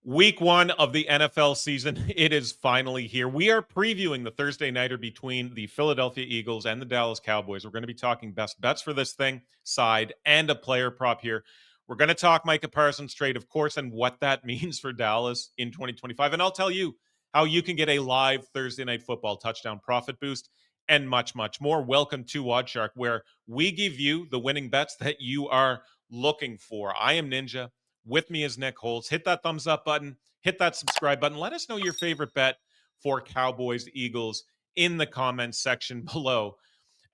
Week one of the NFL season, it is finally here. We are previewing the Thursday nighter between the Philadelphia Eagles and the Dallas Cowboys. We're going to be talking best bets for this thing, side, and a player prop here. We're going to talk Micah Parsons trade, of course, and what that means for Dallas in 2025. And I'll tell you how you can get a live Thursday night football touchdown profit boost and much, much more. Welcome to Oddshark, where we give you the winning bets that you are looking for. I am Ninja. With me is Nick Holz. Hit that thumbs up button, hit that subscribe button. Let us know your favorite bet for Cowboys Eagles in the comments section below.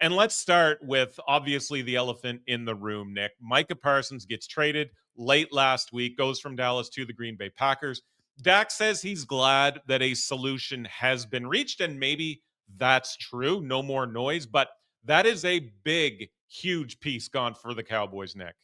And let's start with obviously the elephant in the room, Nick. Micah Parsons gets traded late last week, goes from Dallas to the Green Bay Packers. Dak says he's glad that a solution has been reached, and maybe that's true. No more noise, but that is a big, huge piece gone for the Cowboys, Nick.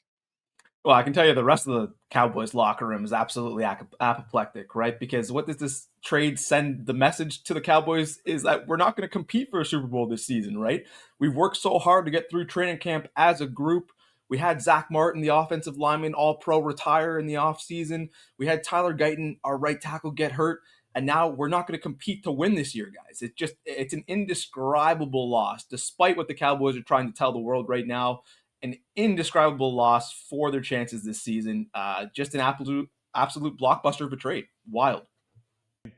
Well, I can tell you the rest of the Cowboys locker room is absolutely apoplectic, right? Because what does this trade send the message to the Cowboys is that we're not going to compete for a Super Bowl this season, right? We've worked so hard to get through training camp as a group. We had Zach Martin, the offensive lineman, all-pro, retire in the offseason. We had Tyler Guyton, our right tackle, get hurt. And now we're not going to compete to win this year, guys. It's an indescribable loss, despite what the Cowboys are trying to tell the world right now. An indescribable loss for their chances this season. Just an absolute blockbuster of a trade. Wild.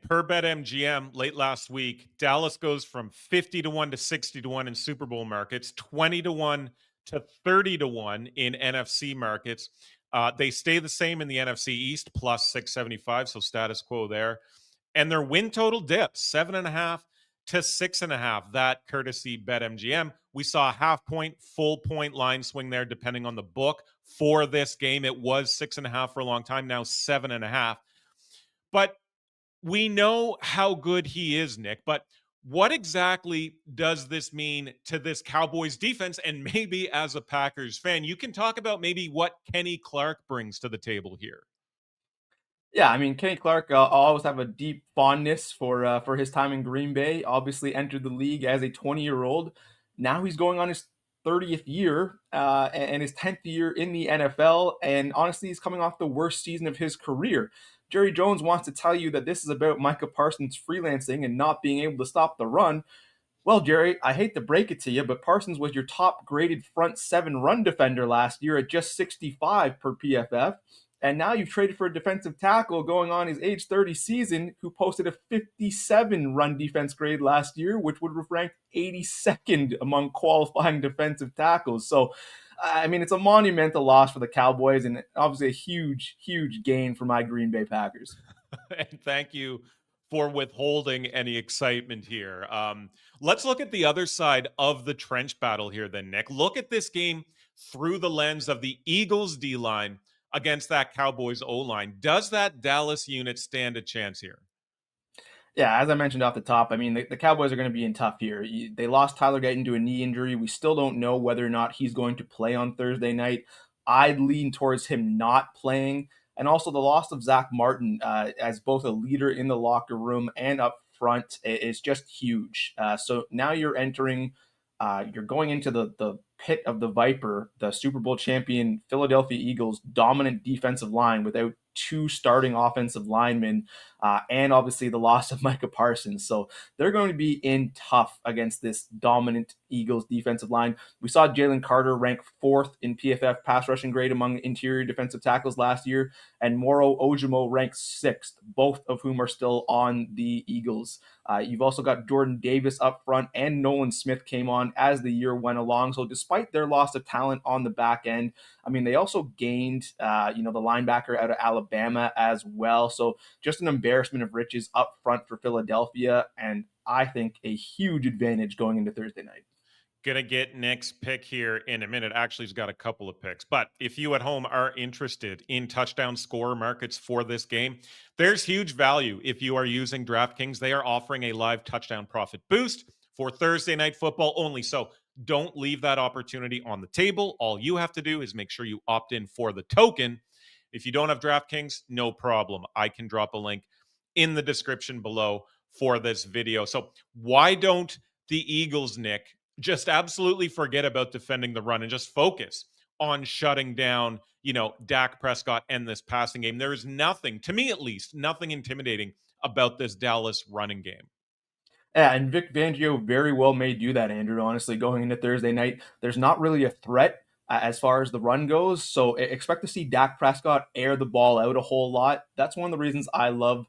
Per bet MGM late last week, Dallas goes from 50 to 1 to 60 to 1 in Super Bowl markets, 20 to 1 to 30 to 1 in NFC markets. They stay the same in the NFC East, plus 675, so status quo there. And their win total dips 7.5 to 6.5. That courtesy bet MGM. We saw a half point, full point line swing there, depending on the book for this game. It was 6.5 for a long time, now 7.5. But we know how good he is, Nick, but what exactly does this mean to this Cowboys defense? And maybe as a Packers fan, you can talk about maybe what Kenny Clark brings to the table here. Yeah, I mean, Kenny Clark, I'll always have a deep fondness for his time in Green Bay. Obviously, entered the league as a 20-year-old. Now he's going on his 30th year and his 10th year in the NFL. And honestly, he's coming off the worst season of his career. Jerry Jones wants to tell you that this is about Micah Parsons freelancing and not being able to stop the run. Well, Jerry, I hate to break it to you, but Parsons was your top graded front seven run defender last year at just 65 per PFF. And now you've traded for a defensive tackle going on his age 30 season who posted a 57 run defense grade last year, which would have ranked 82nd among qualifying defensive tackles. So, I mean, it's a monumental loss for the Cowboys and obviously a huge, huge gain for my Green Bay Packers. And thank you for withholding any excitement here. Let's look at the other side of the trench battle here, then, Nick. Look at this game through the lens of the Eagles D line against that Cowboys O line. Does that Dallas unit stand a chance here? Yeah, as I mentioned off the top, I mean, the Cowboys are going to be in tough here. They lost Tyler Guyton to a knee injury. We still don't know whether or not he's going to play on Thursday night. I'd lean towards him not playing. And also the loss of Zach Martin as both a leader in the locker room and up front is just huge. So now you're going into the pit of the Viper, the Super Bowl champion Philadelphia Eagles dominant defensive line without two starting offensive linemen, and obviously the loss of Micah Parsons. So they're going to be in tough against this dominant Eagles defensive line. We saw Jalen Carter rank fourth in PFF pass rushing grade among interior defensive tackles last year, and Moro Ojomo ranks sixth, both of whom are still on the Eagles. You've also got Jordan Davis up front, and Nolan Smith came on as the year went along. So despite their loss of talent on the back end, I mean, they also gained, the linebacker out of Alabama as well. So just an embarrassment of riches up front for Philadelphia, and I think a huge advantage going into Thursday night. Gonna get Nick's pick here in a minute. Actually, he's got a couple of picks. But if you at home are interested in touchdown scorer markets for this game, there's huge value if you are using DraftKings. They are offering a live touchdown profit boost for Thursday night football only. So don't leave that opportunity on the table. All you have to do is make sure you opt in for the token. If you don't have DraftKings, no problem. I can drop a link in the description below for this video. So why don't the Eagles, Nick, just absolutely forget about defending the run and just focus on shutting down, Dak Prescott and this passing game. There is nothing, to me at least, nothing intimidating about this Dallas running game. Yeah, and Vic Fangio very well may do that, Andrew. Honestly, going into Thursday night, there's not really a threat as far as the run goes. So expect to see Dak Prescott air the ball out a whole lot. That's one of the reasons I love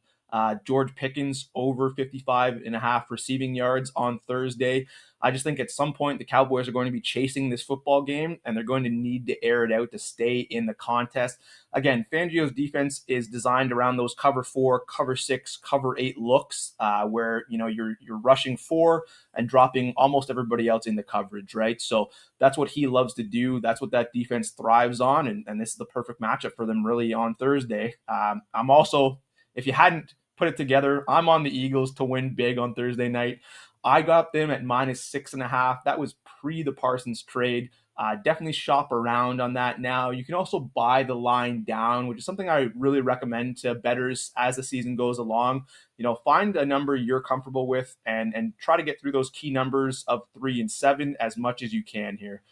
George Pickens over 55 and a half receiving yards on Thursday. I just think at some point the Cowboys are going to be chasing this football game and they're going to need to air it out to stay in the contest. Again, Fangio's defense is designed around those cover 4, cover 6, cover 8 looks, where you're rushing 4 and dropping almost everybody else in the coverage, right? So that's what he loves to do. That's what that defense thrives on, and this is the perfect matchup for them really on Thursday. I'm also, if you hadn't put it together, I'm on the Eagles to win big on Thursday night. I got them at -6.5. That was pre the Parsons trade. Definitely shop around on that now. You can also buy the line down, which is something I really recommend to bettors as the season goes along. Find a number you're comfortable with and try to get through those key numbers of 3 and 7 as much as you can here.